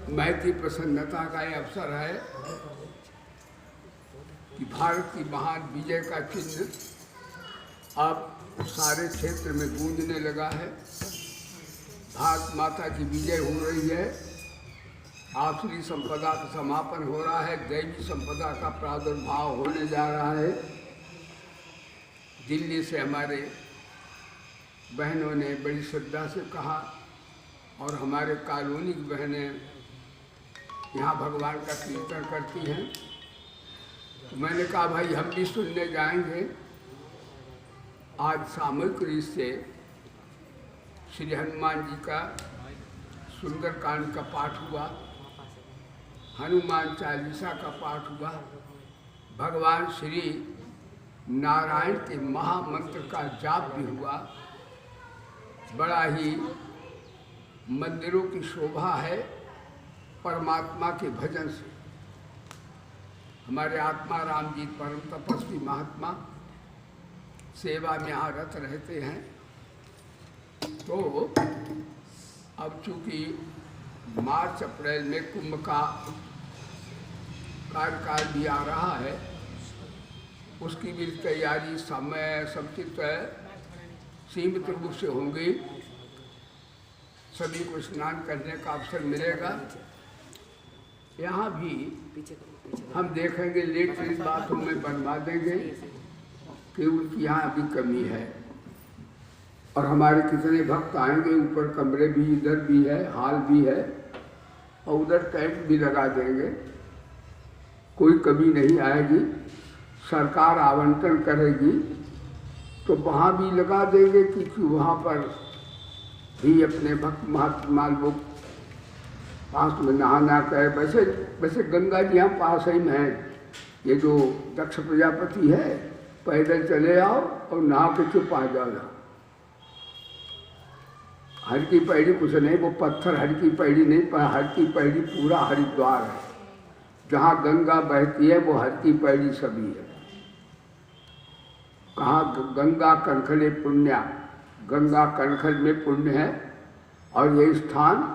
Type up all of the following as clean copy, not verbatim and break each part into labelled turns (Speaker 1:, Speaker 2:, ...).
Speaker 1: महती प्रसन्नता का ये अवसर है कि भारत की महान विजय का चिन्ह अब सारे क्षेत्र में गूंजने लगा है। भारत माता की विजय हो रही है, आसुरी संपदा का समापन हो रहा है, दैवी संपदा का प्रादुर्भाव होने जा रहा है। दिल्ली से हमारे बहनों ने बड़ी श्रद्धा से कहा और हमारे कॉलोनी की बहनें यहाँ भगवान का कीर्तन करती हैं, तो मैंने कहा भाई हम भी सुनने जाएंगे। आज सामूहिक रूप से श्री हनुमान जी का सुंदरकांड का पाठ हुआ, हनुमान चालीसा का पाठ हुआ, भगवान श्री नारायण के महामंत्र का जाप भी हुआ। बड़ा ही मंदिरों की शोभा है परमात्मा के भजन से। हमारे आत्मा राम जी परम तपस्वी महात्मा सेवा में यहाँ रत रहते हैं। तो अब चूँकि मार्च अप्रैल में कुंभ का कार्यकाल भी आ रहा है, उसकी भी तैयारी समय समुचित सीमित रूप से होंगी। सभी को स्नान करने का अवसर मिलेगा। यहाँ भी हम देखेंगे लेटरिन बाथरूम में बनवा देंगे कि उनकी यहाँ भी कमी है। और हमारे कितने भक्त आएंगे, ऊपर कमरे भी इधर भी है, हॉल भी है और उधर टेंट भी लगा देंगे, कोई कमी नहीं आएगी। सरकार आवंटन करेगी तो वहाँ भी लगा देंगे, क्योंकि वहाँ पर भी अपने भक्त महात्मा लोग पास में नहाना कहे। वैसे गंगा जी यहाँ पास ही में है। ये जो दक्ष प्रजापति है, पैदल चले आओ और नहा के चुप आ जाओ। हर की पैड़ी कुछ नहीं, वो पत्थर हर की पैड़ी नहीं, पर हर की पैड़ी पूरा हरिद्वार है। जहाँ गंगा बहती है वो हर की पैड़ी सभी है। कहाँ गंगा कनखले पुण्या, गंगा कनखल में पुण्य है और ये स्थान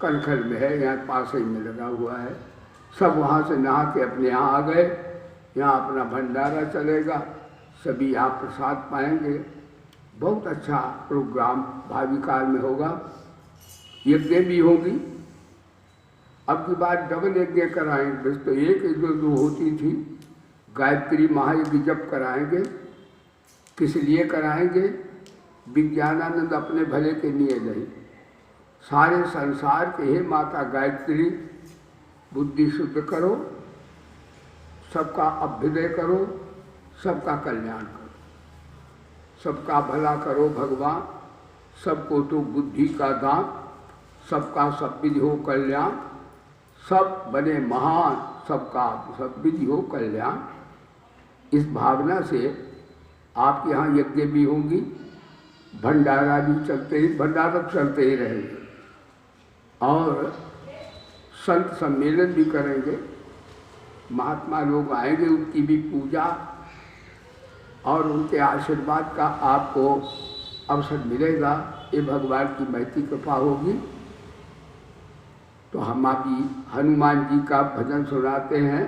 Speaker 1: कनखल में है, यहाँ पास ही में लगा हुआ है। सब वहाँ से नहा के अपने यहाँ आ गए। यहाँ अपना भंडारा चलेगा, सभी यहाँ प्रसाद पाएंगे। बहुत अच्छा प्रोग्राम भावी काल में होगा। यज्ञ भी होगी। अब की बात डबल यज्ञ कराएंगे, तो एक जो होती थी गायत्री महायज्ञ जप कराएंगे। किस लिए कराएंगे? विज्ञानानंद अपने भले के लिए नहीं, सारे संसार के हे माता गायत्री बुद्धि शुद्ध करो, सबका अभ्युदय करो, सबका कल्याण करो, सबका भला करो भगवान, सबको तो बुद्धि का दान, सबका सब विधि हो कल्याण, सब बने महान, सबका सब विधि हो कल्याण। इस भावना से आपके यहाँ यज्ञ भी होंगी, भंडारा भी चलते ही, भंडारा चलते ही रहेंगे और संत सम्मेलन भी करेंगे। महात्मा लोग आएंगे, उनकी भी पूजा और उनके आशीर्वाद का आपको अवसर मिलेगा। ये भगवान की महती कृपा होगी। तो हम अभी हनुमान जी का भजन सुनाते हैं।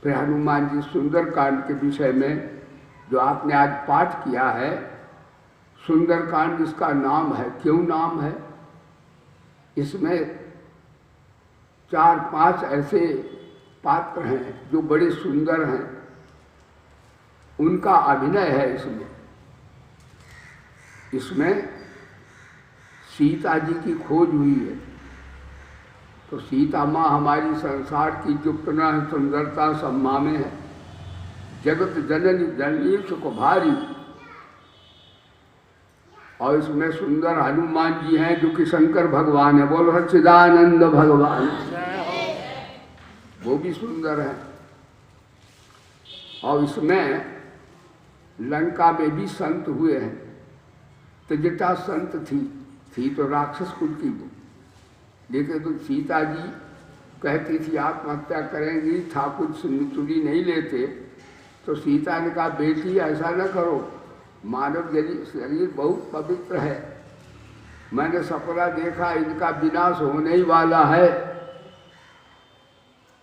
Speaker 1: फिर हनुमान जी सुंदरकांड के विषय में जो आपने आज पाठ किया है, सुंदरकांड इसका नाम है। क्यों नाम है? इसमें 4-5 ऐसे पात्र हैं जो बड़े सुंदर हैं, उनका अभिनय है इसमें सीता जी की खोज हुई है। तो सीता माँ हमारी संसार की जुप्तना सुंदरता सम्मा में है। जगत जननी जननी सुख भारी। और इसमें सुंदर हनुमान जी हैं जो कि शंकर भगवान है। बोलो सच्चिदानंद भगवान, वो भी सुंदर है। और इसमें लंका में भी संत हुए हैं। त्रिजटा संत थी तो राक्षस कुल की वो, लेकिन तो सीता जी कहती थी आत्महत्या करेंगी, ठाकुर चुरी नहीं लेते। तो सीता ने कहा बेटी ऐसा न करो, मानव शरीर बहुत पवित्र है मैंने सपना देखा इनका विनाश होने ही वाला है।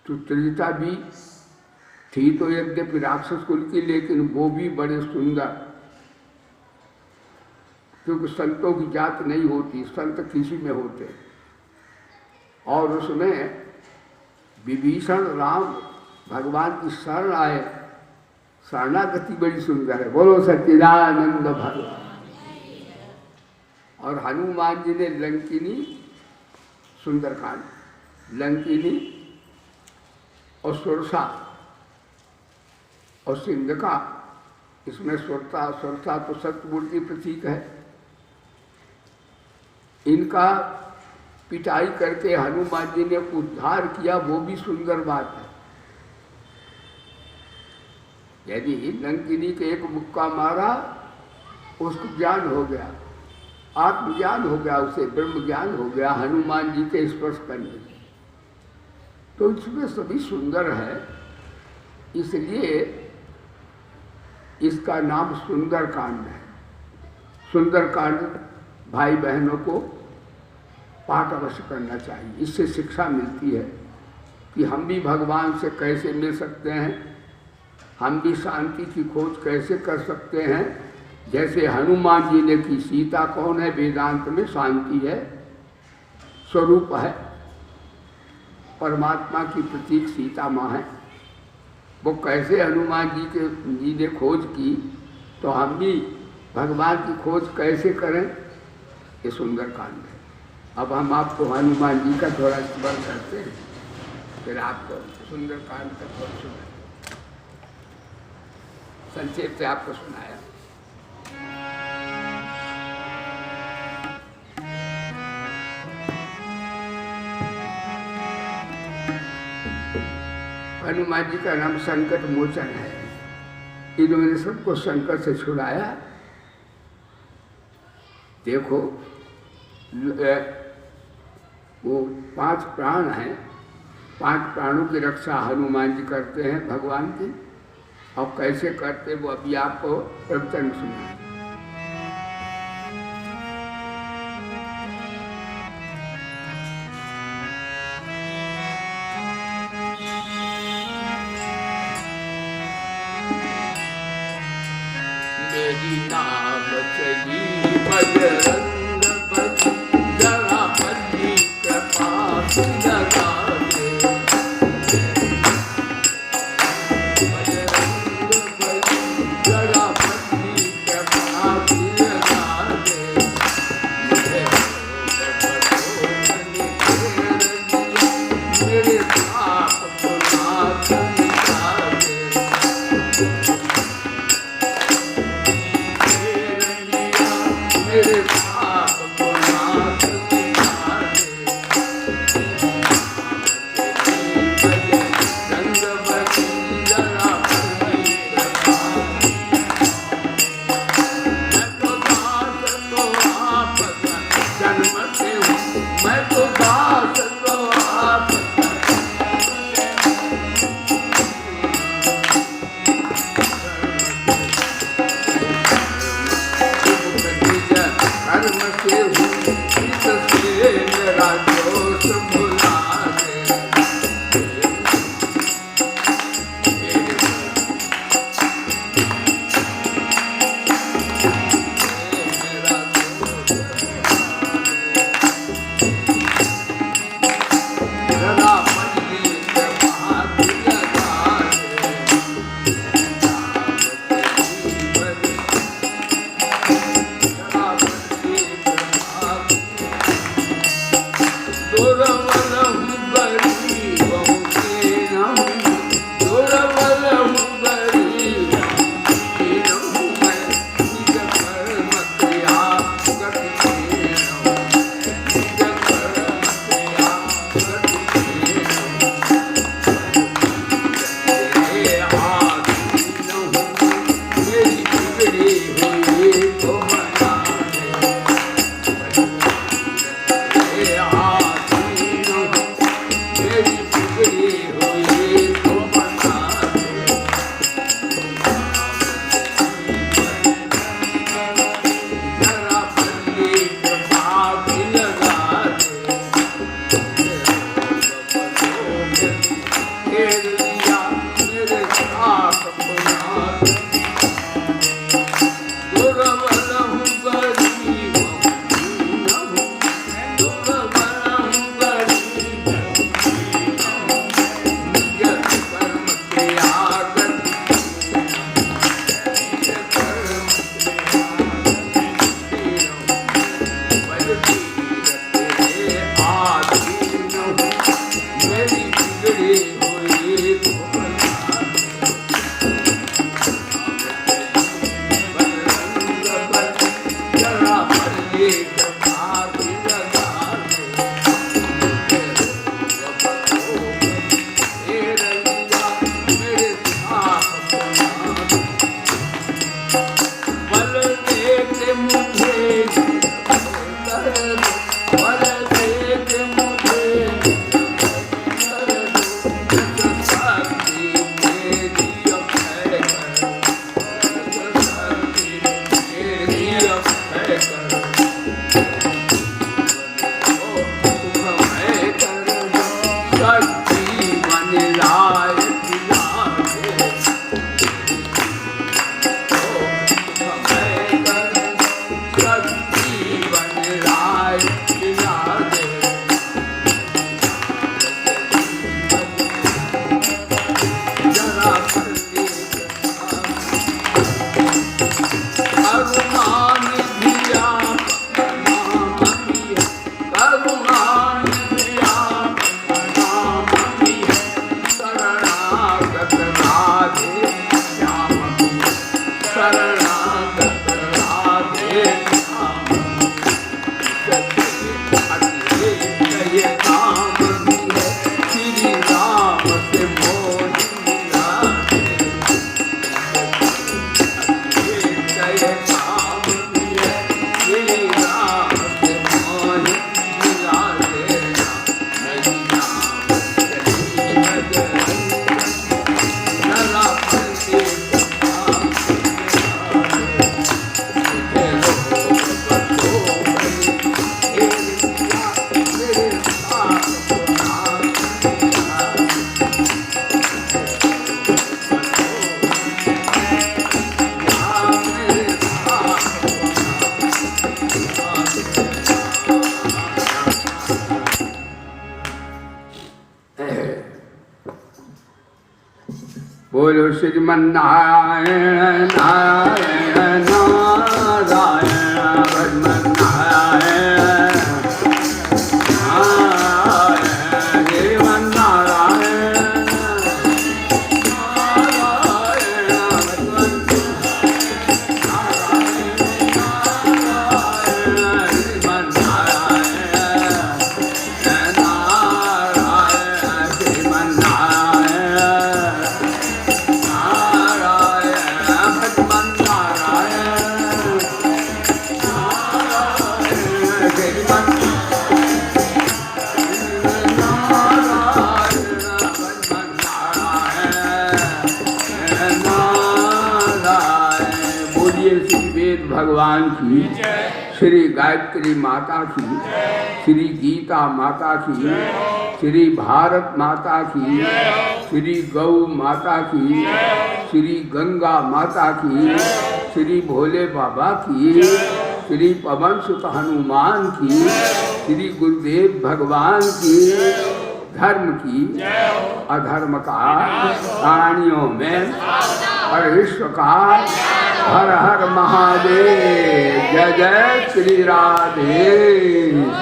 Speaker 1: तो त्रिजटा भी थी तो यद्यपि राक्षस कुल की, लेकिन वो भी बड़े सुंदर, क्योंकि संतों की जात नहीं होती, संत किसी में होते। और उसमें विभीषण राम भगवान की शरण आए, शरणागति बड़ी सुंदर है। बोलो सच्चिदानंद भगवान। और हनुमान जी ने लंकिनी सुंदरकांड, लंकिनी और सुरसा और सिंधका, इसमें सुरसा तो सत्यमूर्ति प्रतीक है। इनका पिटाई करके हनुमान जी ने उद्धार किया, वो भी सुंदर बात है। यदि लंकिनी के एक मुक्का मारा, उसको ज्ञान हो गया, आत्मज्ञान हो गया, उसे ब्रह्म ज्ञान हो गया हनुमान जी के स्पर्श करने से। तो इसमें सभी सुंदर है, इसलिए इसका नाम सुंदरकांड है। सुंदरकांड भाई बहनों को पाठ अवश्य करना चाहिए। इससे शिक्षा मिलती है कि हम भी भगवान से कैसे मिल सकते हैं, हम भी शांति की खोज कैसे कर सकते हैं। जैसे हनुमान जी ने की। सीता कौन है? वेदांत में शांति है, स्वरूप है, परमात्मा की प्रतीक सीता माँ है। वो कैसे हनुमान जी ने खोज की, तो हम भी भगवान की खोज कैसे करें, ये सुंदर कांड है। अब हम आपको हनुमान जी का थोड़ा स्मरण करते हैं, फिर आपको सुंदर कांड का थोड़ा सुना, संक्षेप से आपको सुनाया। हनुमान जी का नाम संकट मोचन है। इन्होंने सबको संकट से छुड़ाया। देखो वो 5 प्राण हैं, 5 प्राणों की रक्षा हनुमान जी करते हैं भगवान की। अब कैसे करते वो अभी आपको प्रवचन सुना। मेरी नाम चली बजरंग बली, जरा बली कृपा जगा दे। बजरंग बली जरा बली कृपा जगा दे। मेरे पाप को नाथ मिटा दे। मेरे पाप को नाथ मिटा दे। बजरंग बली जरा बली कृपा। मैं तो दास तो आपका जन्म से हूँ, मैं तो दास तो आपका कर्म से हूँ, इससे मेरा दोष भुला दे। मेरा दोष जरा बली कृपा जगा दे। बोलो श्रीमन्नारायण नारायण नारायण भगवन्नारायण नारायण श्रीमन्नारायण भगवान की, श्री गायत्री माता की, श्री गीता माता की, श्री भारत माता की, श्री गौ माता की, श्री गंगा माता की, श्री भोले बाबा की, श्री पवन सुत हनुमान की, श्री गुरुदेव भगवान की, धर्म की, अधर्म का प्राणियों में और विश्व का हर हर महादेव। जय जय श्री राधे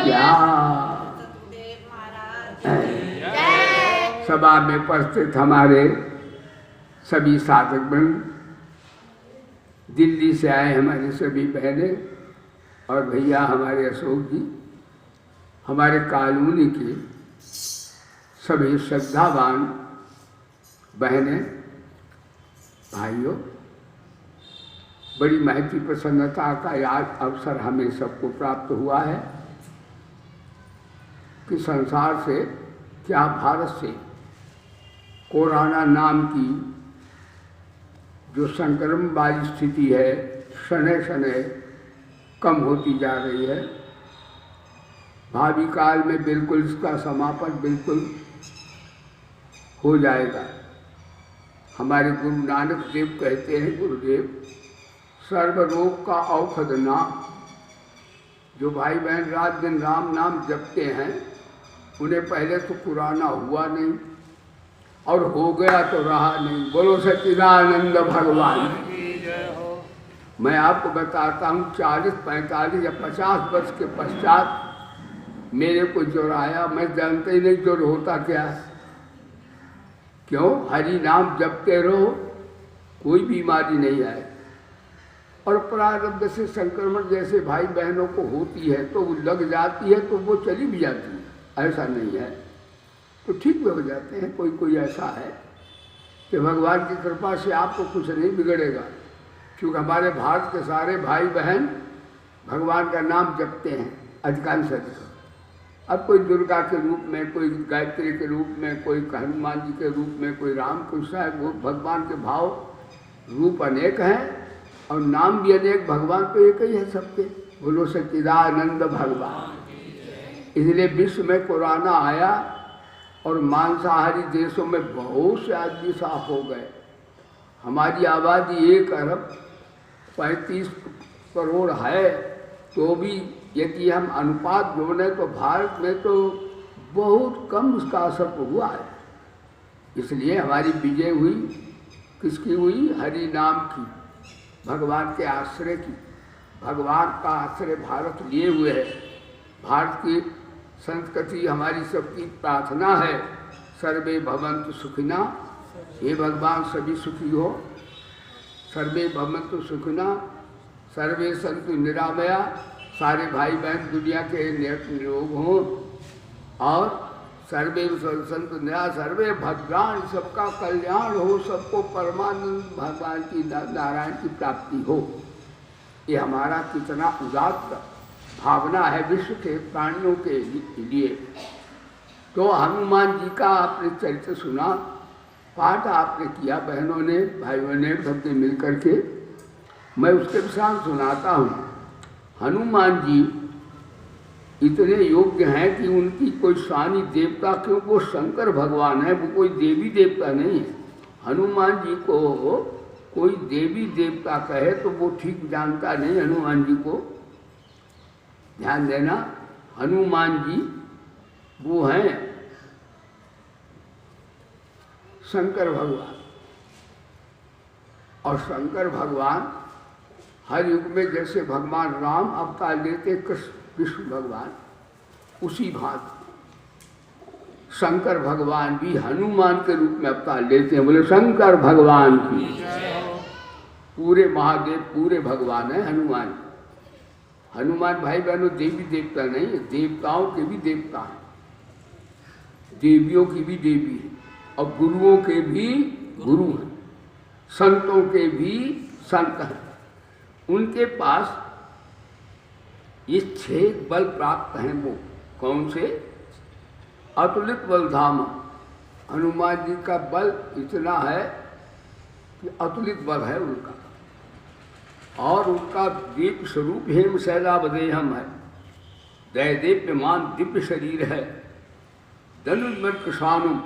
Speaker 1: श्याम। सभा में उपस्थित हमारे सभी साधकगण, दिल्ली से आए हमारी सभी बहनें और भैया हमारे अशोक जी, हमारे कॉलोनी के सभी श्रद्धावान बहनें भाइयों, बड़ी महती प्रसन्नता का आज अवसर हमें सबको प्राप्त हुआ है कि संसार से, क्या भारत से कोरोना नाम की जो संक्रमण वाली स्थिति है शनय शनय कम होती जा रही है। भावी काल में बिल्कुल इसका समापन बिल्कुल हो जाएगा। हमारे गुरु नानक देव कहते हैं, गुरुदेव सर्व रोग का औषध नाम। जो भाई बहन रात दिन राम नाम जपते हैं उन्हें पहले तो पुराना हुआ नहीं और हो गया तो रहा नहीं। बोलो सच्चिदानंद भगवान। मैं आपको बताता हूँ 40, 45 या 50 वर्ष के पश्चात मेरे को ज्वर आया। मैं जानते ही नहीं ज्वर होता क्या है। क्यों? हरि नाम जपते रहो, कोई बीमारी नहीं आए। और प्रारब्ध से संक्रमण जैसे भाई बहनों को होती है तो वो लग जाती है तो वो चली भी जाती है, ऐसा नहीं है, तो ठीक भी हो जाते हैं। कोई कोई ऐसा है कि भगवान की कृपा से आपको कुछ नहीं बिगड़ेगा, क्योंकि हमारे भारत के सारे भाई बहन भगवान का नाम जपते हैं अधिकांश अधिक। अब कोई दुर्गा के रूप में, कोई गायत्री के रूप में, कोई हनुमान जी के रूप में, कोई राम कृष्ण है, वो भगवान के भाव रूप अनेक हैं और नाम भी अनेक। भगवान तो एक ही है सबके। बोलो सच्चिदानंद भगवान। इसलिए विश्व में कोरोना आया और मांसाहारी देशों में बहुत से आदमी साफ हो गए। हमारी आबादी 1 अरब 35 करोड़ है, तो भी यदि हम अनुपात जोड़ें तो भारत में तो बहुत कम उसका असर हुआ है। इसलिए हमारी विजय हुई किसकी हुई? हरि नाम की, भगवान के आश्रय की। भगवान का आश्रय भारत लिए हुए है। भारत की संस्कृति हमारी सबकी प्रार्थना है, सर्वे भवन्तु सुखिना। हे भगवान सभी सुखी हो, सर्वे भवन्तु सुखिना, सर्वे सन्तु निरामया। सारे भाई बहन दुनिया के निरोग हों और सर्वे सन्तु निरा, सर्वे भद्राण, सबका कल्याण हो, सबको परमानंद भगवान की नारायण की प्राप्ति हो। ये हमारा कितना उदात्त भावना है विश्व के प्राणियों के लिए। तो हनुमान जी का आपने चरित्र सुना, पाठ आपने किया बहनों ने, भाइयों ने, सबने मिल करके। मैं उसके विषय सुनाता हूँ। हनुमान जी इतने योग्य हैं कि उनकी कोई सानी देवता, क्योंकि वो शंकर भगवान है, वो कोई देवी देवता नहीं है। हनुमान जी को कोई देवी देवता कहे तो वो ठीक जानता नहीं हनुमान जी को। ध्यान देना, हनुमान जी वो हैं शंकर भगवान। और शंकर भगवान हर युग में जैसे भगवान राम अवतार लेते कृष्ण भगवान, उसी भांति शंकर भगवान भी हनुमान के रूप में अवतार लेते हैं। बोले शंकर भगवान की। पूरे महादेव पूरे भगवान है हनुमान। हनुमान भाई बहनों देवी देवता नहीं है, देवताओं के भी देवता हैं, देवियों की भी देवी है, और गुरुओं के भी गुरु हैं, संतों के भी संत हैं। उनके पास ये 6 बल प्राप्त हैं। वो कौन से? अतुलित बल धाम। हनुमान जी का बल इतना है कि अतुलित बल है उनका, और उनका दीप स्वरूप हेम शैलावदेहम है, दैदेप्यमान दिव्य शरीर है। धनुर्मत कृषाणुम,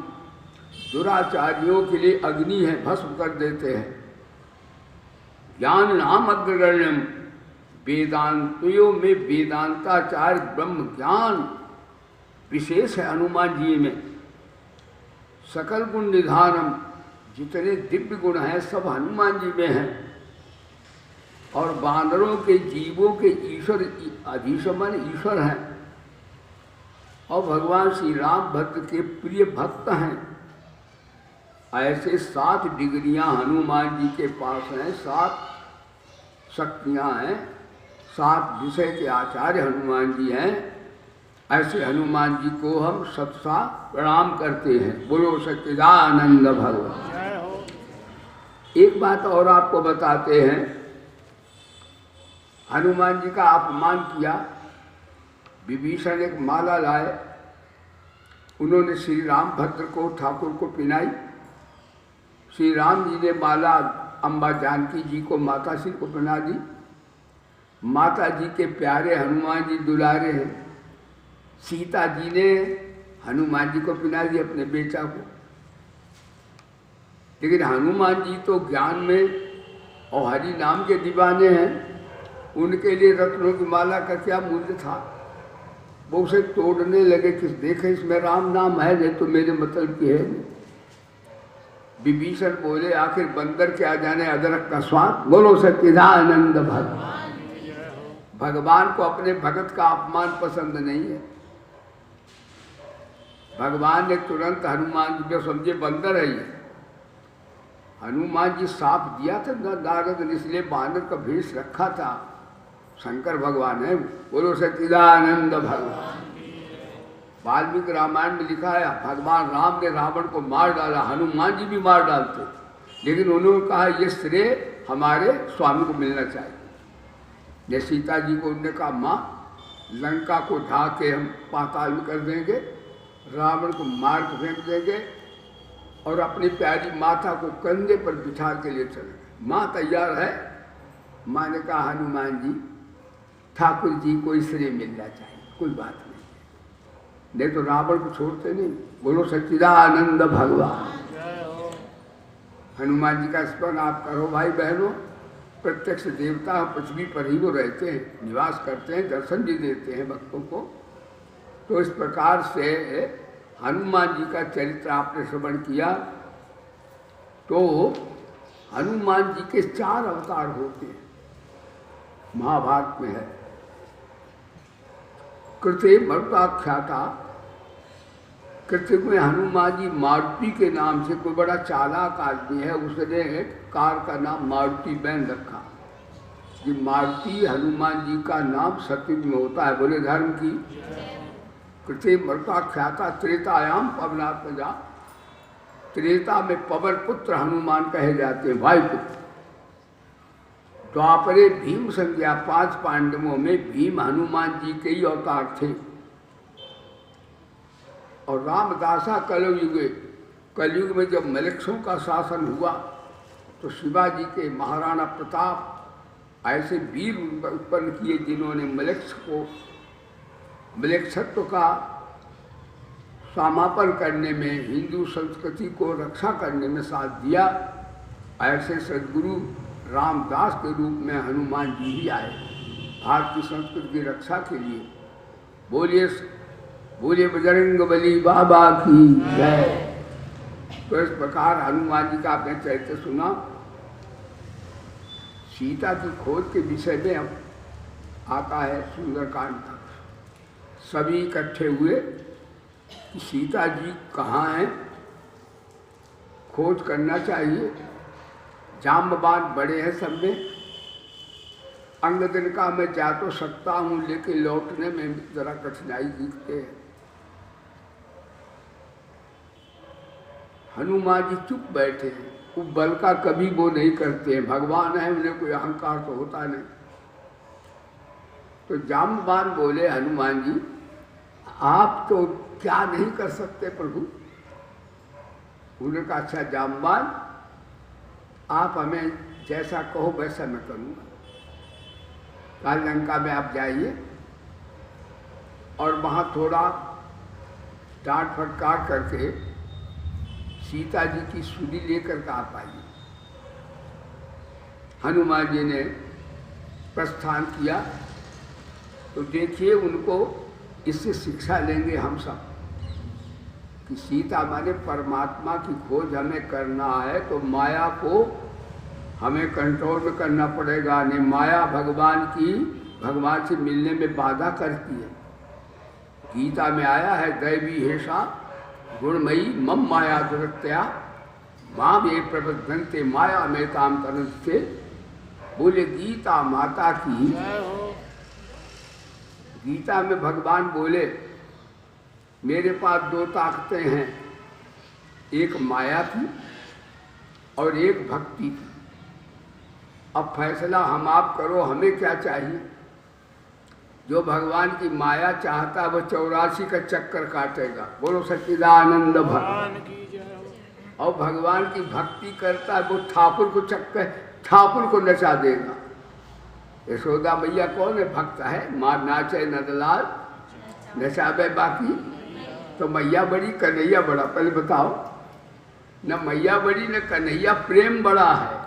Speaker 1: दुराचार्यों के लिए अग्नि है, भस्म कर देते हैं। ज्ञान नाम अग्रगण्यम, वेदांतियों में वेदांताचार्य ब्रह्म ज्ञान विशेष है हनुमान जी में। सकल गुण निधानम, जितने दिव्य गुण हैं सब हनुमान जी में हैं। और बानरों के जीवों के ईश्वर, अधीश्वर माने ईश्वर हैं, और भगवान श्री राम भक्त के प्रिय भक्त हैं। ऐसे 7 डिग्रियां हनुमान जी के पास हैं, 7 शक्तियां हैं, 7 विषय के आचार्य हनुमान जी हैं। ऐसे हनुमान जी को हम सतसा प्रणाम करते हैं। बोलो सच्चिदानंद भगवान। एक बात और आपको बताते हैं, हनुमान जी का अपमान किया। विभीषण एक माला लाए, उन्होंने श्री रामभद्र को ठाकुर को पिनाई। श्री राम जी ने माला अम्बा जानकी जी को, माता श्री को पहना दी। माता जी के प्यारे हनुमान जी दुलारे हैं, सीता जी ने हनुमान जी को पिना दी अपने बेटा को। लेकिन हनुमान जी तो ज्ञान में और हरि नाम के दीवाने हैं, उनके लिए रत्नों की माला का क्या मूल्य था। वो उसे तोड़ने लगे कि देखे इसमें राम नाम है, नहीं तो मेरे मतलब की है नहीं। विभीषण बोले आखिर बंदर क्या जाने अदरक का स्वाद। बोलो सच्चिदानंद भगवान। भगवान को अपने भगत का अपमान पसंद नहीं है। भगवान ने तुरंत हनुमान जी को समझे बंदर है ये। हनुमान जी साफ दिया था नारद ने, इसलिए बानर का भेष रखा था। शंकर भगवान है। बोलो सच्चिदानंद भगवान। वाल्मीकि रामायण में लिखा है भगवान राम ने रावण को मार डाला, हनुमान जी भी मार डालते, लेकिन उन्होंने कहा ये श्रेय हमारे स्वामी को मिलना चाहिए। ने सीता जी को उन्होंने कहा माँ लंका को ढा के हम पाताल में कर देंगे, रावण को मार के फेंक देंगे और अपनी प्यारी माता को कंधे पर बिठा के लिए चले। माँ तैयार है। माँ ने कहा हनुमान जी ठाकुर जी को श्रेय मिलना चाहिए, कोई बात नहीं तो रावण को छोड़ते नहीं। बोलो सच्चिदानंद भगवान। हनुमान जी का स्मरण आप करो भाई बहनों। प्रत्यक्ष देवता पृथ्वी पर ही वो रहते हैं, निवास करते हैं, दर्शन भी देते हैं भक्तों को। तो इस प्रकार से हनुमान जी का चरित्र आपने श्रवण किया। तो हनुमान जी के 4 अवतार होते हैं, महाभारत में है। कृत्य मरुताख्याता, कृत्य में हनुमान जी मारुति के नाम से, कोई बड़ा चालाक आदमी है उसने कार का नाम मारुति बैन रखा। ये मारुति हनुमान जी का नाम सतयुग में होता है। बोले धर्म की। कृत्य मरुताख्याता त्रेतायाम पवनात्मजा, त्रेता में पवन पुत्र हनुमान कहे जाते हैं, भाई पुत्र। द्वापरे भीम संज्ञा, 5 पांडवों में भीम हनुमान जी के ही अवतार थे। और रामदासा कलयुग में जब मलेक्षों का शासन हुआ तो शिवाजी के महाराणा प्रताप ऐसे वीर उत्पन्न किए जिन्होंने मलेक्षत्व का समापन करने में, हिंदू संस्कृति को रक्षा करने में साथ दिया। ऐसे सद्गुरु रामदास के रूप में हनुमान जी ही आए भारत की संस्कृति की रक्षा के लिए। बोलिए बोलिए बजरंगबली बाबा की जय। तो इस प्रकार हनुमान जी का आपने चरित्र सुना। सीता की खोज के विषय में अब आता है सुंदरकांड तक। सभी इकट्ठे हुए कि सीता जी कहाँ हैं, खोज करना चाहिए। जाम्बवान बड़े हैं सब में। अंगदिन का मैं जा तो सकता हूँ, लेकिन लौटने में जरा कठिनाई दिखते हैं। हनुमान जी चुप बैठे हैं। वो बल का कभी वो नहीं करते हैं, भगवान है, उन्हें कोई अहंकार तो होता नहीं। तो जाम्बवान बोले, हनुमान जी आप तो क्या नहीं कर सकते प्रभु। उन्होंने कहा, अच्छा जाम्बवान, आप हमें जैसा कहो वैसा मैं करूँगा। कल लंका में आप जाइए और वहाँ थोड़ा डांट फटकार करके सीता जी की सूली लेकर के आप आइए। हनुमान जी ने प्रस्थान किया। तो देखिए, उनको इससे शिक्षा लेंगे हम सब कि सीता माने परमात्मा की खोज हमें करना है तो माया को हमें कंट्रोल में करना पड़ेगा। नहीं, माया भगवान से मिलने में बाधा करती है। गीता में आया है, दैवी हेषा गुणमयी मम माया दुरत्या माँ वे प्रबद्धन्ते माया में ताम तरंते। बोले गीता माता की। गीता में भगवान बोले, मेरे पास दो ताकतें हैं, एक माया की और एक भक्ति की। अब फैसला हम आप करो, हमें क्या चाहिए। जो भगवान की माया चाहता है वो 84 का चक्कर काटेगा। बोलो सच्चिदानंद भगवान की जय। और भगवान की भक्ति करता है वो ठाकुर को नचा देगा। यशोदा मैया कौन है, भक्त है। माँ नाचे नंदलाल नचावे बाकी। तो मैया बड़ी कन्हैया बड़ा, पहले बताओ। न मैया बड़ी न कन्हैया, प्रेम बड़ा है।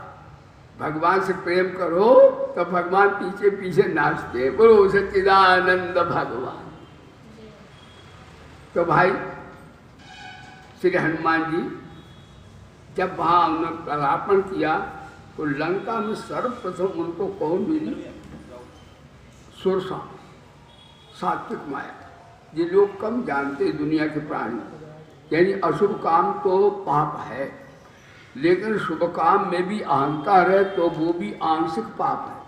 Speaker 1: भगवान से प्रेम करो तो भगवान पीछे पीछे नाचते। बोलो सच्चिदानंद भगवान। तो भाई श्री हनुमान जी जब वहाँ उन्होंने अर्पण किया तो लंका में सर्वप्रथम उनको कौन मिली, सुरसा, सात्विक माया। ये लोग कम जानते दुनिया के प्राणी। यानी अशुभ काम तो पाप है, लेकिन शुभ काम में भी अहंकार है तो वो भी आंशिक पाप है।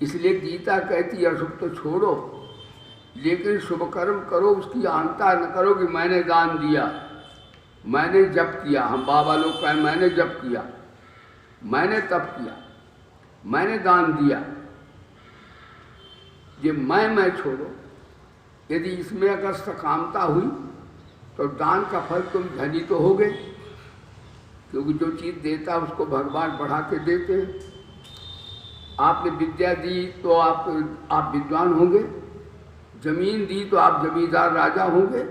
Speaker 1: इसलिए गीता कहती है अशुभ तो छोड़ो, लेकिन शुभ कर्म करो। उसकी अहंकार न करो कि मैंने दान दिया, मैंने जप किया। हम बाबा लोग कहें मैंने जप किया, मैंने तप किया, मैंने दान दिया। ये मैं छोड़ो। यदि इसमें अगर सकामता हुई तो दान का फल तुम धनी तो हो गए, क्योंकि जो चीज़ देता है उसको भगवान बढ़ा के देते हैं। आपने विद्या दी तो आप विद्वान होंगे, जमीन दी तो आप जमींदार राजा होंगे।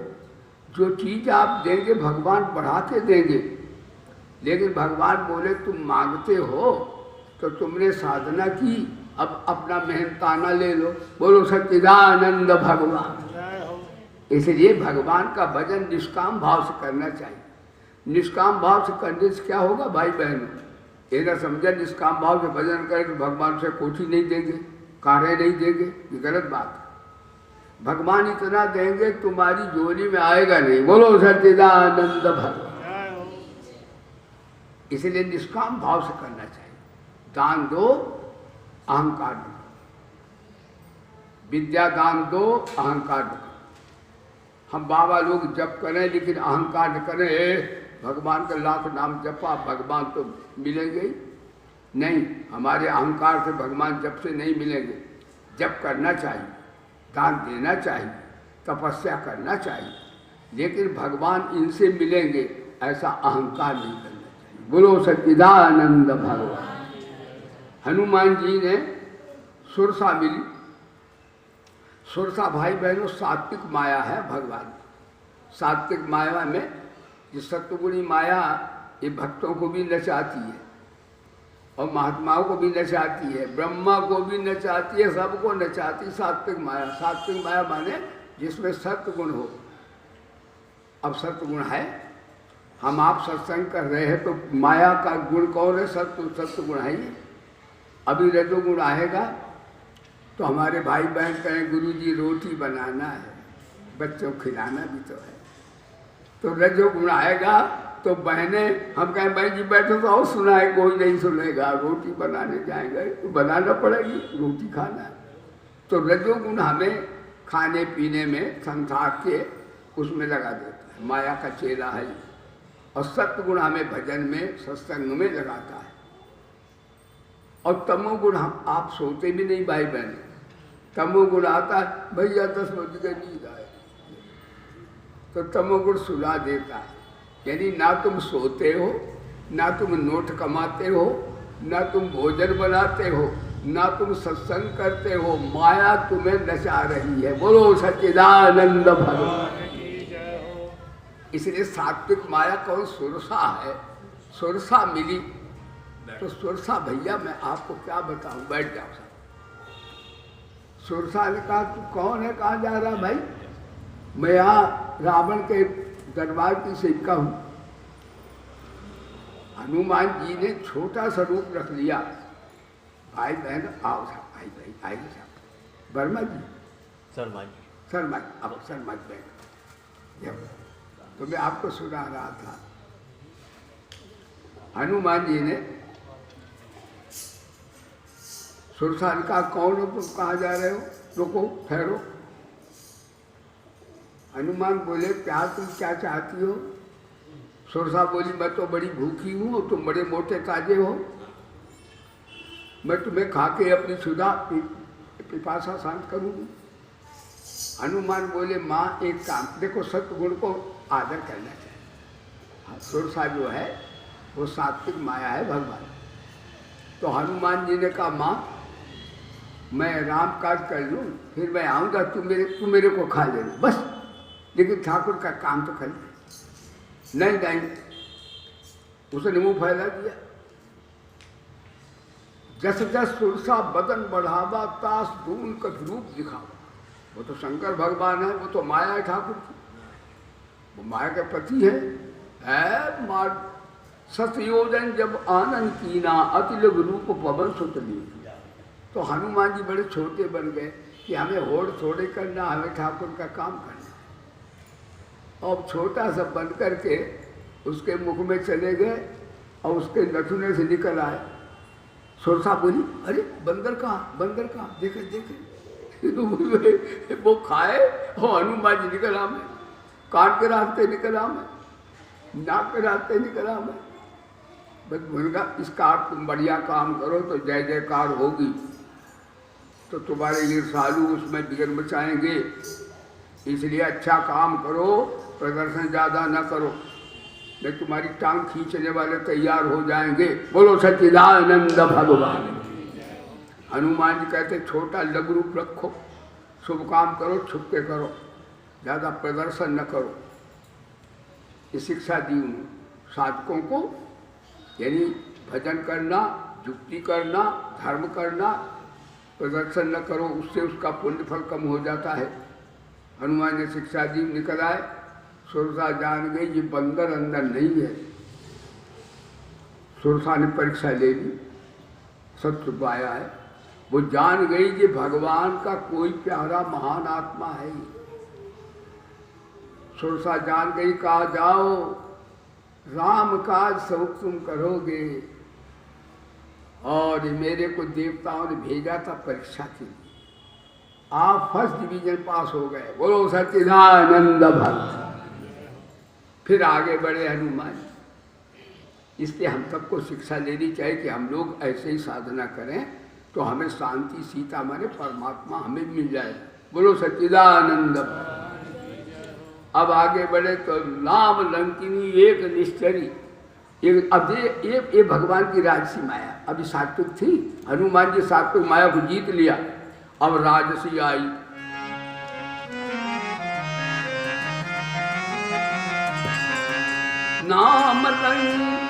Speaker 1: जो चीज़ आप देंगे भगवान बढ़ा के देंगे। लेकिन भगवान बोले तुम मांगते हो तो तुमने साधना की, अब अपना मेहनताना ले लो। बोलो सच्चिदानंद भगवान। इसलिए भगवान का भजन निष्काम भाव से करना चाहिए। निष्काम भाव से करने से क्या होगा भाई बहनों, ये ना समझे निष्काम भाव से भजन करें तो भगवान से कोठी नहीं देंगे, कार्य नहीं देंगे, ये गलत बात है। भगवान इतना देंगे तुम्हारी झोली में आएगा नहीं। बोलो सच्चिदानंद भगवान। इसलिए निष्काम भाव से करना चाहिए। दान दो, अहंकार दो। विद्या दान दो, अहंकार दो। हम बाबा लोग जप करें लेकिन अहंकार न करें। भगवान का लाख नाम जपा, भगवान तो मिलेंगे ही नहीं। हमारे अहंकार से भगवान जप से नहीं मिलेंगे। जप करना चाहिए, दान देना चाहिए, तपस्या करना चाहिए, लेकिन भगवान इनसे मिलेंगे ऐसा अहंकार नहीं करना चाहिए। बोलो सच्चिदानंद भगवान। हनुमान जी ने सुरसा मिली। सुरसा भाई बहनों सात्विक माया है भगवान। सात्विक माया में ये सत्वगुणी माया ये भक्तों को भी नचाती है और महात्माओं को भी नचाती है, ब्रह्मा को भी नचाती है, सबको नचाती सात्विक माया। सात्विक माया माने जिसमें सत्वगुण हो। अब सत्वगुण है, हम आप सत्संग कर रहे हैं तो माया का गुण कौन है? सत्वगुण है ये। अभी रजोगुण आएगा तो हमारे भाई बहन कहें गुरुजी रोटी बनाना है, बच्चों को खिलाना भी तो है। तो रजोगुण आएगा तो बहनें हम कहें भाई जी बैठो तो और सुनाए, कोई नहीं सुनेगा, रोटी बनाने जाएंगे तो बनाना पड़ेगी, रोटी खाना है। तो रजोगुण हमें खाने पीने में संसार के उसमें लगा देता है, माया का चेला है। और सत्वगुण हमें भजन में सत्संग में लगाता है। और तमोगुण हम आप सोते भी नहीं भाई बहन, तमोगुण आता है भैया 10 बज गए नींद आए, तो तमोगुण सुला देता है। यानी ना तुम सोते हो, ना तुम नोट कमाते हो, ना तुम भोजन बनाते हो, ना तुम सत्संग करते हो, माया तुम्हें नचा रही है। बोलो सच्चिदानंद भगवान। इसलिए सात्विक माया कौन? सुरसा है, सुरसा मिली तो सुरसा भैया मैं आपको क्या बताऊं, बैठ जाओ साहब। सुरसा ने कहा तू कौन है, कहाँ जा रहा भाई? मैं यहाँ रावण के दरबार की सेविका हूँ। हनुमान जी ने छोटा सा रूप रख लिया। भाई बहन आओ साहब, आई भाई आइए साहब। वर्मा जी,
Speaker 2: शर्मा जी,
Speaker 1: शर्मा जी, अब शर्मा जी बैठ। तो मैं आपको सुना रहा था, हनुमान जी ने सुरसा ने कहा कौन हो तुम, कहाँ जा रहे हो, रुको ठहरो। हनुमान बोले प्यार तुम क्या चाहती हो? सुरसा बोली मैं तो बड़ी भूखी हूँ और तुम बड़े मोटे ताजे हो, मैं तुम्हें खा के अपनी क्षुधा पिपासा शांत करूँगी। हनुमान बोले माँ एक काम, देखो सत्गुण को आदर करना चाहिए। सुरसा जो है वो सात्विक माया है भगवान। तो हनुमान जी ने कहा माँ मैं राम काज कर लूँ, फिर मैं आऊँगा, तू मेरे को खा लेना बस, लेकिन ठाकुर का काम तो कर ले। नहीं नहीं, उसने मुंह फैला दिया। जस जस सुरसा बदन बढ़ावा, तास दून का रूप दिखावा। वो तो शंकर भगवान है, वो तो माया है ठाकुर की, वो माया के पति है। मार सतयोजन जब आनंद कीना, अति लघु रूप पवन सुत ली। तो हनुमान जी बड़े छोटे बन गए कि हमें होड़ थोड़े करना, हमें ठाकुर का काम करना। अब छोटा सा बन करके उसके मुख में चले गए और उसके नथुने से निकल आए। सुरसा बोली अरे बंदर कहाँ, बंदर कहाँ, देखे देखे वो खाए और हनुमान जी निकल आए, कान के रास्ते निकल आए, नाक के रास्ते निकल आए। बस बोलेगा इस कार तुम बढ़िया काम करो तो जय जयकार होगी, तो तुम्हारे ईर्षालु उसमें बिगड़ मचाएंगे, इसलिए अच्छा काम करो, प्रदर्शन ज़्यादा न करो, नहीं तुम्हारी टांग खींचने वाले तैयार हो जाएंगे। बोलो सच्चिदानंद भगवान। हनुमान जी कहते छोटा लघु रूप रखो, शुभ काम करो, छुप के करो, ज़्यादा प्रदर्शन न करो। ये शिक्षा दी उन्होंने साधकों को, यानी भजन करना, युक्ति करना, धर्म करना, प्रदर्शन न करो, उससे उसका पुण्य फल कम हो जाता है। हनुमान ने शिक्षा दी, निकल आए। सुरसा जान गई ये बंदर अंदर नहीं है। सुरसा ने परीक्षा ले ली, सत्य पाया है, वो जान गई कि भगवान का कोई प्यारा महान आत्मा है। सुरसा जान गई, कहा जाओ राम काज सब तुम करोगे। और मेरे को देवताओं ने भेजा था परीक्षा के लिए, आप फर्स्ट डिवीजन पास हो गए। बोलो सच्चिदानंद भक्त। फिर आगे बढ़े हनुमान। इसलिए हम सबको शिक्षा लेनी चाहिए कि हम लोग ऐसे ही साधना करें तो हमें शांति, सीता माने परमात्मा हमें मिल जाए। बोलो सच्चिदानंद। अब आगे बढ़े तो नाम लंकिनी एक निश्चरी। अब ये भगवान की राजसी माया अभी सात्विक थी, हनुमान जी सात्विक माया को जीत लिया, अब राजसी आई। नाम लंकिनी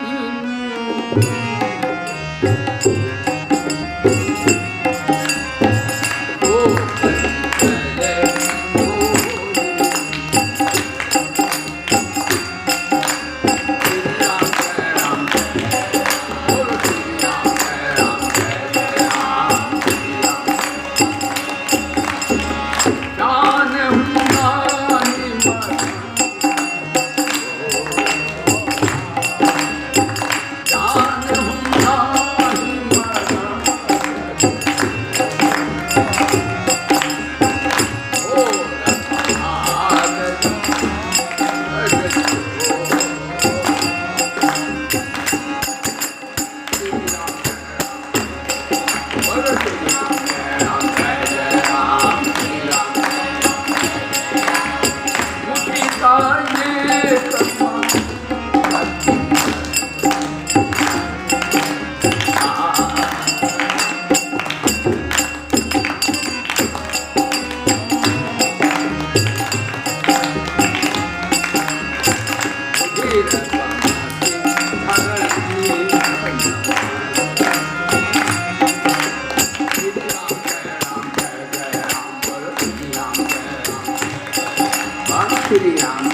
Speaker 1: श्री राम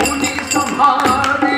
Speaker 1: उन्हीं संभारी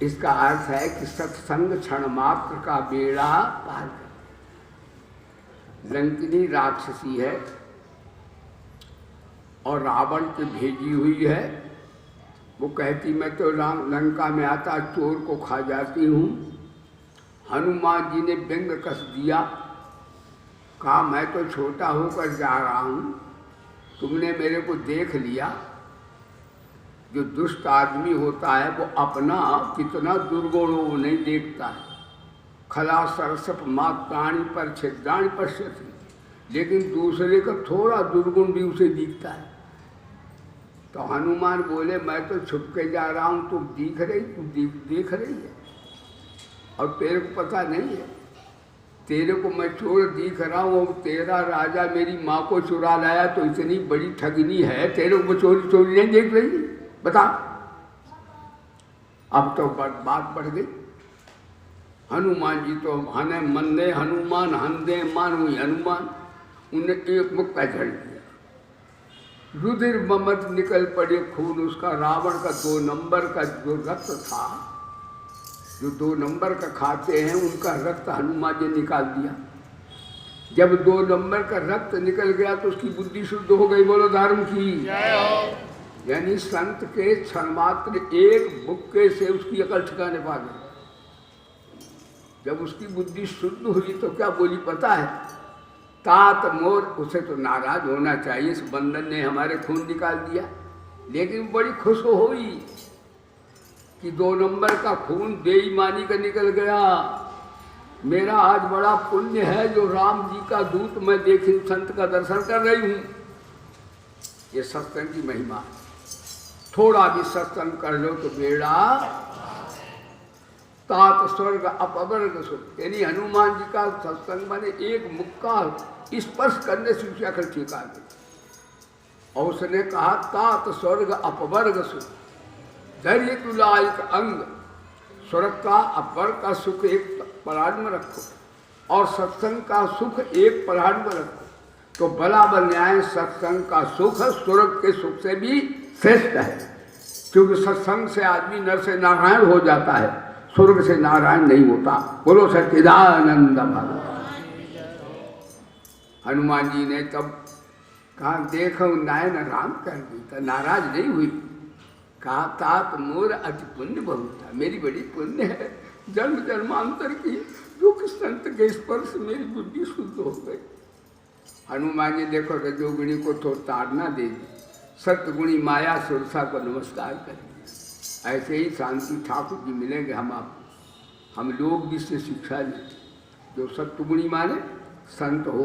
Speaker 1: इसका अर्थ है कि सत्संग क्षण मात्र का बेड़ा पार कर। लंकिनी राक्षसी है और रावण की भेजी हुई है। वो कहती मैं तो लंका में आता चोर को खा जाती हूँ। हनुमान जी ने व्यंग कस दिया, कहा मैं तो छोटा होकर जा रहा हूँ, तुमने मेरे को देख लिया। जो दुष्ट आदमी होता है वो अपना कितना दुर्गुण वो नहीं देखता है। खला सरसप मात्राणी पर छिद्राणी पश्यति, लेकिन दूसरे का थोड़ा दुर्गुण भी उसे दिखता है। तो हनुमान बोले मैं तो छुप के जा रहा हूँ, तुम देख रही है और तेरे को पता नहीं है। तेरे को मैं चोर दिख रहा हूँ, तेरा राजा मेरी माँ को चुरा लाया, तो इतनी बड़ी ठगनी है, तेरे को चोरी चोरी नहीं देख रही, बता। अब तो बात बढ़ गई। हनुमान जी तो हने मन्ने हनुमान हंदे मान हुई हनुमान, उन्हें एक मुक्का झड़ दिया। रुधिर ममत निकल पड़े खून उसका। रावण का 2 नंबर का जो रक्त था, जो 2 नंबर का खाते हैं, उनका रक्त हनुमान जी निकाल दिया। जब 2 नंबर का रक्त निकल गया तो उसकी बुद्धि शुद्ध हो गई। बोलो धर्म की। यानी संत के क्षण मात्र एक मुक्के से उसकी अकल ठिकाने पा गई। जब उसकी बुद्धि शुद्ध हुई तो क्या बोली पता है? तात मोर। उसे तो नाराज होना चाहिए, इस बंधन ने हमारे खून निकाल दिया, लेकिन बड़ी खुश हुई कि 2 नंबर का खून बेईमानी का निकल गया। मेरा आज बड़ा पुण्य है जो राम जी का दूत मैं देखी संत का दर्शन कर रही हूँ। ये सत्संग की महिमा। थोड़ा भी सत्संग कर लो तो बेड़ा तात स्वर्ग अपवर्ग सुख। यानी हनुमान जी का सत्संग माने एक मुक्का स्पर्श करने से उसकी अकल ठीक आ गई। और उसने कहा तात स्वर्ग अपवर्ग सुख, धैर्य तुलायक अंग। स्वर्ग का अपवर्ग का सुख एक पराग में रखो और सत्संग का सुख एक पराग में रखो, तो बराबर न्याय सत्संग का सुख स्वर्ग के सुख से भी श्रेष्ठ है। क्योंकि सत्संग से आदमी नर से नारायण हो जाता है, स्वर्ग से नारायण नहीं होता। बोलो सच्चिदानंद भगवान। हनुमान जी ने तब कहा देखो नायन राम कर दी, तो नाराज नहीं हुई। कहा तात मोर अति पुण्य बहुत था, मेरी बड़ी पुण्य है जन्म जन्मांतर की, जो कि संत के स्पर्श से मेरी बुद्धि शुद्ध हो गई। हनुमान जी देखो रजोगुणी को तो ताड़ना देगी, सत्गुणी माया सुरसा को नमस्कार करेंगे। ऐसे ही शांति ठाकुर जी मिलेंगे हम आपको। हम लोग भी इससे शिक्षा लेते, जो सत्गुणी माने संत हो,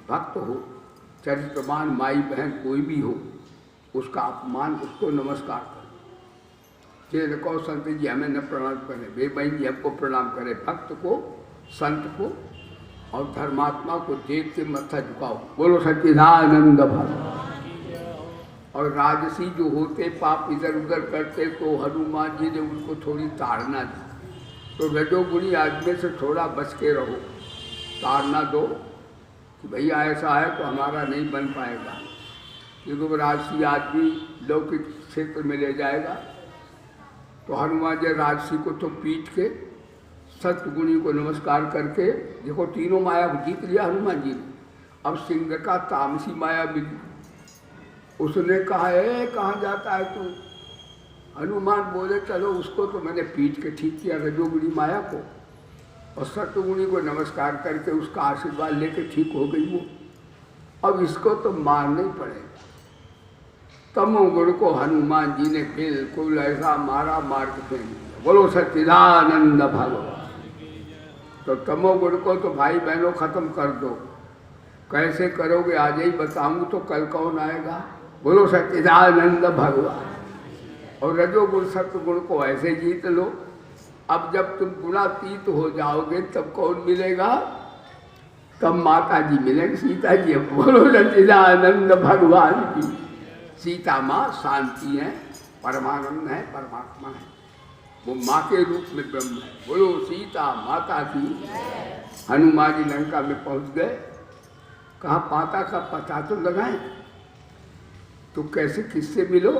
Speaker 1: भक्त हो, चरित्रवान माई बहन कोई भी हो, उसका अपमान, उसको नमस्कार करें। ये कहो संत जी हमें न प्रणाम करें, वे बहन जी हमको प्रणाम करें। भक्त को, संत को और धर्मात्मा को देख के मत्था झुकाओ। बोलो सच्चिदानंद भगवान। और राजसी जो होते पाप इधर उधर करते, तो हनुमान जी ने उनको थोड़ी ताड़ना दी। तो रजोगुणी आदमी से थोड़ा बच के रहो, ताड़ना दो कि भैया ऐसा है तो हमारा नहीं बन पाएगा, क्योंकि राजसी आदमी लौकिक क्षेत्र में ले जाएगा। तो हनुमान जी राजसी को तो पीट के सत्गुणी को नमस्कार करके, देखो तीनों माया को जीत लिया हनुमान जी ने। अब सिंह का तामसी माया मिली, उसने कहा है कहाँ जाता है तू? हनुमान बोले चलो उसको तो मैंने पीट के ठीक किया, रजोगुणी माया को, और सत्गुणी को नमस्कार करके उसका आशीर्वाद लेके ठीक हो गई वो। अब इसको तो मारना ही पड़ेगा। तमोगुण को हनुमान जी ने बिल्कुल ऐसा मारा, मार के फेंक दिया। बोलो सच्चिदानंद भगवान। तो तमोगुण को तो भाई बहनों खत्म कर दो। कैसे करोगे आज ही बताऊं तो कल कौन आएगा? बोलो सच्चिदानंद भगवान। और रजोगुण सत्गुण को ऐसे जीत लो। अब जब तुम गुणातीत हो जाओगे तब कौन मिलेगा? तब माता जी मिलेंगे, सीता जी। बोलो सच्चिदानंद भगवान की। सीता माँ शांति है, परमानंद है, परमात्मा है, वो माँ के रूप में ब्रह्म है। बोलो सीता माता की। हनुमान जी लंका में पहुँच गए। कहा माता का पता तो लगाएं, तो कैसे किससे मिलो?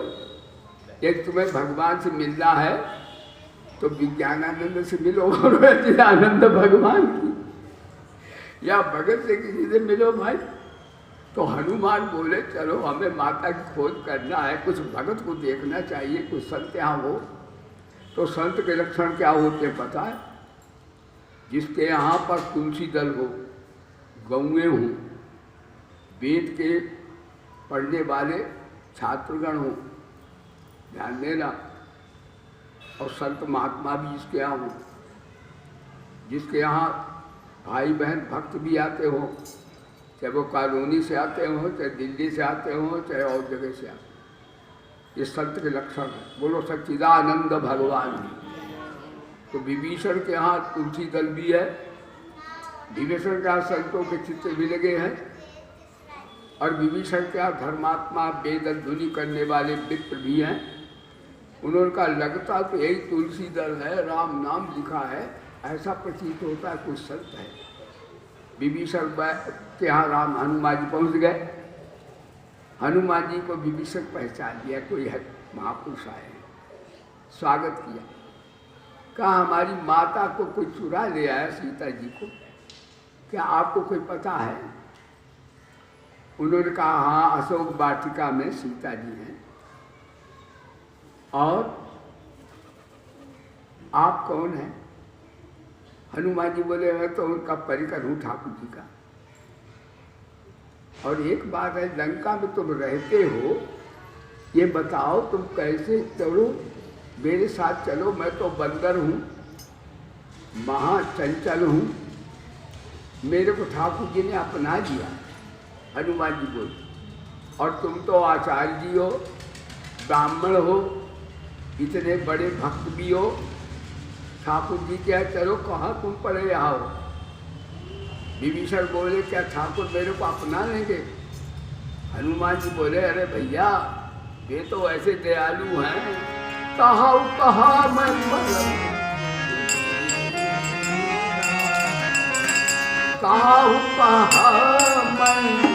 Speaker 1: एक तुम्हें भगवान से मिलना है तो विज्ञानानंद से मिलो, आनंद भगवान की, या भगत से किसी से मिलो भाई। तो हनुमान बोले चलो हमें माता की खोज करना है, कुछ भगत को देखना चाहिए, कुछ संत यहाँ हो। तो संत के लक्षण क्या होते हैं पता है? जिसके यहाँ पर तुलसी दल हो, गौएं हों, वेद के पढ़ने वाले छात्रगण हों, ध्यान देना, और संत महात्मा भी जिसके यहाँ हो, जिसके यहाँ भाई बहन भक्त भी आते हो, चाहे वो कॉलोनी से आते हो, चाहे दिल्ली से आते हो, चाहे और जगह से आते हो, ये संत के लक्षण है। बोलो सच्चिदानंद भगवान। तो विभीषण के यहाँ तुलसी दल भी है, विभीषण के यहाँ संतों के चित्र भी लगे हैं, और विभीषण के यहाँ धर्मात्मा वेद ध्वनि करने वाले विप्र भी हैं। उन्होंने कहा लगता तो यही तुलसी दल है, राम नाम लिखा है, ऐसा प्रतीत होता है कुछ संत है। विभीषण के यहाँ राम हनुमान जी पहुँच गए। हनुमान जी को विभीषण पहचान लिया, कोई है महापुरुष आए, स्वागत किया। कहा हमारी माता को कोई चुरा ले आया, सीता जी को, क्या आपको कोई पता है? उन्होंने कहा हाँ, अशोक वाटिका में सीता जी हैं। और आप कौन हैं? हनुमान जी बोले मैं तो उनका परिकर हूँ, ठाकुर जी का। और एक बात है, लंका में तुम रहते हो, ये बताओ तुम कैसे चलो, मेरे साथ चलो, मैं तो बंदर हूँ, महाचंचल हूँ, मेरे को ठाकुर जी ने अपना लिया। हनुमान जी बोले, और तुम तो आचार्य जी हो, ब्राह्मण हो, इतने बड़े भक्त भी हो, ठाकुर जी क्या चलो कहाँ तुम पड़े आओ। विभीषण बोले क्या ठाकुर मेरे को अपना लेंगे? हनुमान जी बोले अरे भैया ये तो ऐसे दयालु हैं, कहा मैं कहा मैं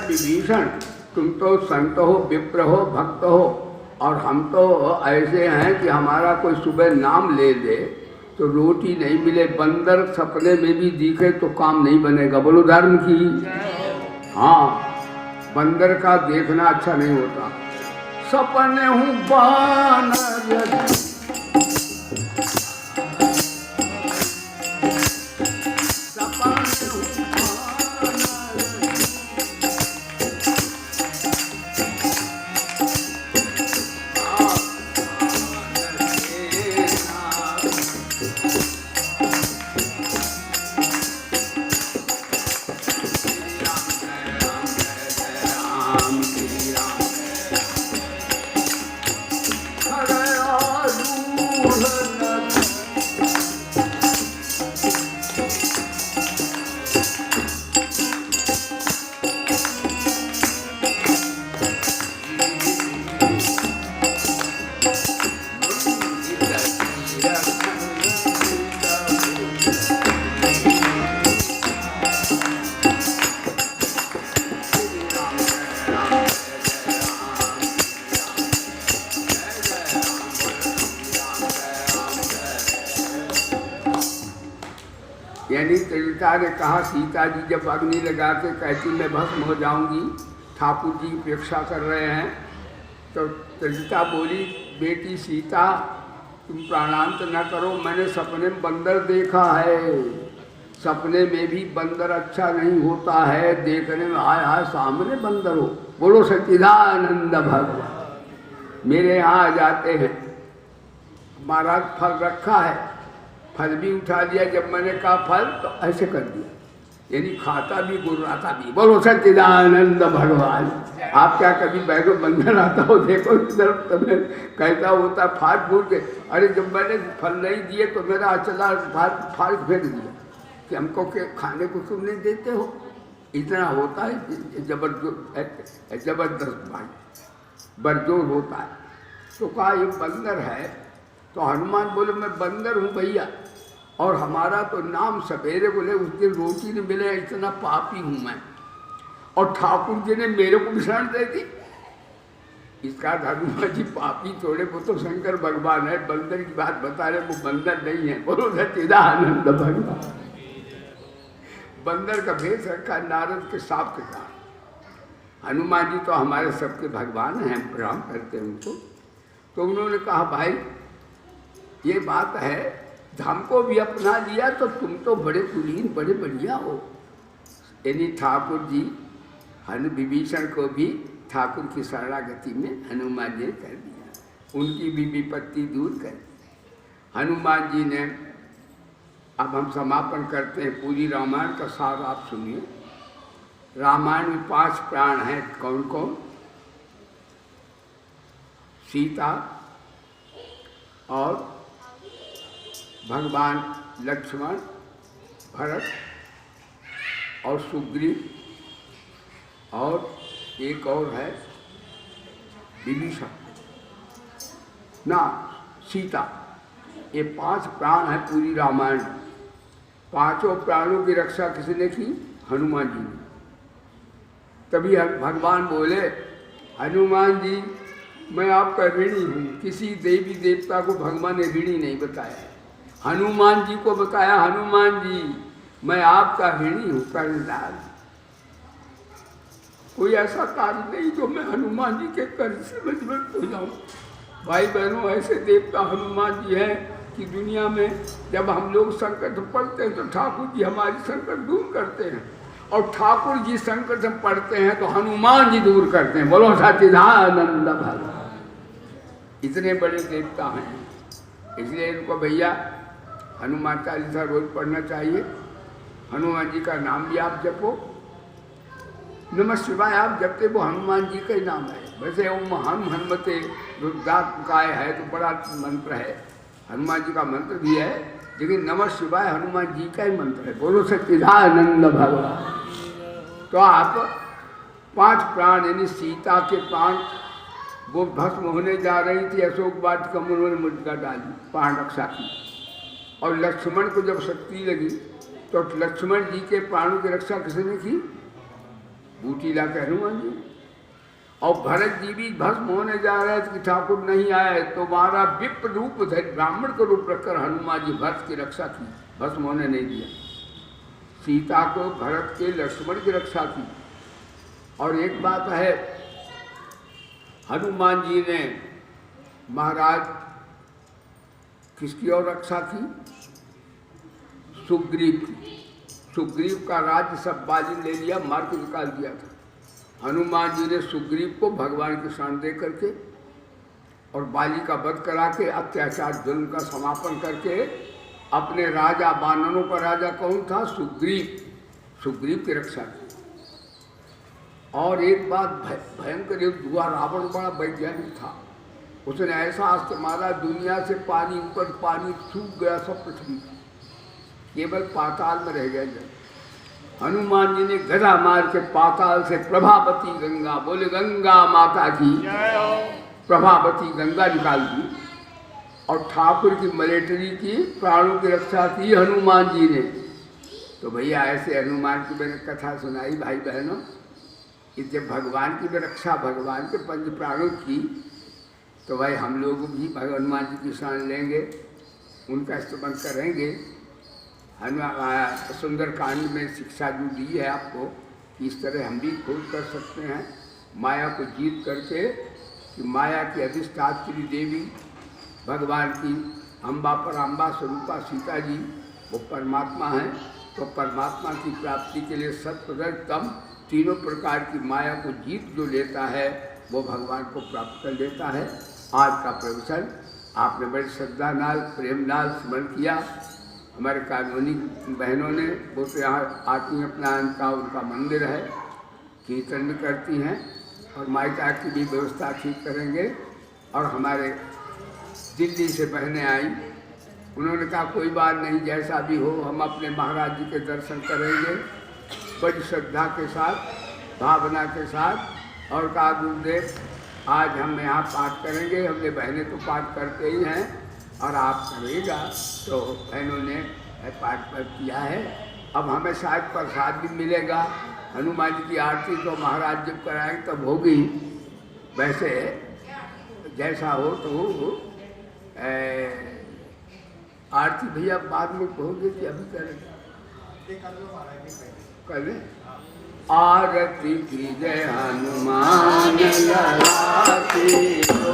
Speaker 1: विभीषण, तुम तो संत हो, विप्र हो, भक्त हो, और हम तो ऐसे हैं कि हमारा कोई सुबह नाम ले दे तो रोटी नहीं मिले, बंदर सपने में भी दिखे तो काम नहीं बनेगा। बोलो धर्म की। हाँ, बंदर का देखना अच्छा नहीं होता। सपने हूँ बानर, यानी त्रिजटा ने कहा, सीता जी जब अग्नि लगा के कहती मैं भस्म हो जाऊंगी, ठाकुर जी अपेक्षा कर रहे हैं, तो त्रिजटा बोली, बेटी सीता तुम प्राणांत न करो, मैंने सपने में बंदर देखा है। सपने में भी बंदर अच्छा नहीं होता है, देखने में हाय हाय सामने बंदर हो। बोलो सच्चिदानंद भगवान। मेरे यहाँ आ जाते हैं, महाराज फल रखा है, फल भी उठा लिया, जब मैंने कहा फल तो ऐसे कर दिया, यानी खाता भी गुर्राता भी। बोलो सच्चिदानंद भगवान। आप क्या कभी बैगो बंधन आता हो, देखो इधर तुम्हें कैसा होता फाड़ फूट के। अरे जब मैंने फल नहीं दिए तो मेरा अचला फाड़ फेंक दिया कि हमको के खाने को तुम नहीं देते हो। इतना होता है जबरदस्त भाई, बरजोर होता है। तो कहा ये बंदर है, तो हनुमान बोले मैं बंदर हूँ भैया, और हमारा तो नाम सवेरे बोले उस दिन रोटी नहीं मिले, इतना पापी हूँ मैं, और ठाकुर जी ने मेरे को भी शरण दे दी। इसका हनुमान जी पापी थोड़े, वो तो शंकर भगवान है, बंदर की बात बता रहे, वो बंदर नहीं है। बोलो सच्चिदानंद भगवान। बंदर का भेष रखा नारद के साथ के साथ। हनुमान जी तो हमारे सबके भगवान हैं, हम प्रणाम करते हैं उनको। तो उन्होंने कहा भाई ये बात है, हमको भी अपना लिया तो तुम तो बड़े कुलीन बड़े बढ़िया हो। यानी ठाकुर जी विभीषण को भी ठाकुर की शरणागति में हनुमान जी ने कर दिया, उनकी भी विपत्ति दूर कर दी हनुमान जी ने। अब हम समापन करते हैं, पूरी रामायण का सार आप सुनिए। रामायण में 5 प्राण हैं, कौन कौन? सीता और भगवान लक्ष्मण, भरत और सुग्रीव, और एक और है विभीषण ना सीता। ये 5 प्राण हैं पूरी रामायण। पांचों प्राणों की रक्षा किसने की? हनुमान जी ने। तभी भगवान बोले, हनुमान जी मैं आपका ऋणी हूँ। किसी देवी देवता को भगवान ने ऋणी नहीं बताया, हनुमान जी को बताया, हनुमान जी मैं आपका ऋणी हूँ कर्णधार। कोई ऐसा कार्य नहीं जो मैं हनुमान जी के कर्ज से मजबूत हो जाऊँ। भाई बहनों, ऐसे देवता हनुमान जी हैं कि दुनिया में जब हम लोग संकट पड़ते हैं तो ठाकुर जी हमारी संकट दूर करते हैं, और ठाकुर जी संकट में पड़ते हैं तो हनुमान जी दूर करते हैं। बोलो सच्चिदानंद भगवान। इतने बड़े देवता हैं, इसलिए इनको भैया हनुमान चालीसा रोज पढ़ना चाहिए। हनुमान जी का नाम भी आप जपो, नमः शिवाय आप जपते, वो हनुमान जी का ही नाम है। वैसे ओम हनुमते रुद्रात्मकाय है तो बड़ा मंत्र है, हनुमान जी का मंत्र भी है, लेकिन नमः शिवाय हनुमान जी का ही मंत्र है। बोलो सच्चिदानंद भगवान। तो आप 5 प्राण यानी सीता के प्राण वो भस्म होने जा रही थी, अशोक वाटिका में उन्होंने मुद्दा डाली प्राण रक्षा की। और लक्ष्मण को जब शक्ति लगी तो लक्ष्मण जी के प्राणों की रक्षा किसने की? बूटी ला के हनुमान जी। और भरत जी भी भस्म होने जा रहे थे कि ठाकुर नहीं आए, तो महारा विप्र रूप धर ब्राह्मण को रूप रखकर हनुमान जी भरत की रक्षा की, भस्म होने नहीं दिया। सीता को भरत के लक्ष्मण की रक्षा की। और एक बात है, हनुमान जी ने महाराज किसकी ओर रक्षा की? सुग्रीव की। सुग्रीव का राज्य सब बाजी ले लिया, मार के निकाल दिया था। हनुमान जी ने सुग्रीव को भगवान की शरण दे करके और बाली का वध करा के अत्याचार जुल्म का समापन करके अपने राजा वानरों का राजा कौन था? सुग्रीव। सुग्रीव की रक्षा की। और एक बात भयंकर युद्ध हुआ। रावण बड़ा वैज्ञानिक था, उसने ऐसा अस्त्र मारा दुनिया से पानी ऊपर, पानी सूख गया सब पृथ्वी, केवल पाताल में रह गया जल। हनुमान जी ने गदा मार के पाताल से प्रभावती गंगा, बोले गंगा माता की प्रभावती गंगा निकाल दी। और ठाकुर की मिलिट्री की प्राणों की रक्षा की हनुमान जी ने। तो भैया ऐसे हनुमान की मैंने कथा सुनाई भाई बहनों, कि जब भगवान की रक्षा भगवान के पंच प्राणों की, तो भाई हम लोग भी हनुमान जी की शरण लेंगे, उनका इस्तेमाल करेंगे। सुंदर कांड में शिक्षा जो दी है आपको, इस तरह हम भी खोज कर सकते हैं माया को जीत करके, कि माया की अधिष्ठात्री देवी भगवान की अम्बा पराम्बा स्वरूपा सीता जी वो परमात्मा हैं। तो परमात्मा की प्राप्ति के लिए सत्वरजतम तीनों प्रकार की माया को जीत जो लेता है वो भगवान को प्राप्त कर लेता है। आज का प्रवचन आपने बड़ी श्रद्धा नाल प्रेम नाल स्मरण किया। हमारे कानूनी बहनों ने वो तो यहाँ आती हैं, अपना उनका मंदिर है, कीर्तन भी करती हैं और माइका की भी व्यवस्था ठीक करेंगे। और हमारे दिल्ली से बहनें आई, उन्होंने कहा कोई बात नहीं, जैसा भी हो हम अपने महाराज जी के दर्शन करेंगे बड़ी श्रद्धा के साथ, भावना के साथ। और कहा गुरुदेव आज हम यहाँ पाठ करेंगे, हमने बहनें तो पाठ करते ही हैं और आप करेगा। तो बहनों ने पाठ किया है। अब हमें शायद प्रसाद भी मिलेगा। हनुमान जी की आरती तो महाराज जब कराएंगे तब होगी, वैसे जैसा हो तो हो। आरती भैया बाद में कहोगे कि अभी करें? कर लें। आरती की जय हनुमान ललाटी को,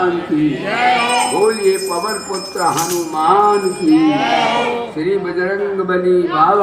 Speaker 1: भगवान की, बोलिए पवन पुत्र हनुमान की, श्री बजरंग बली बाबा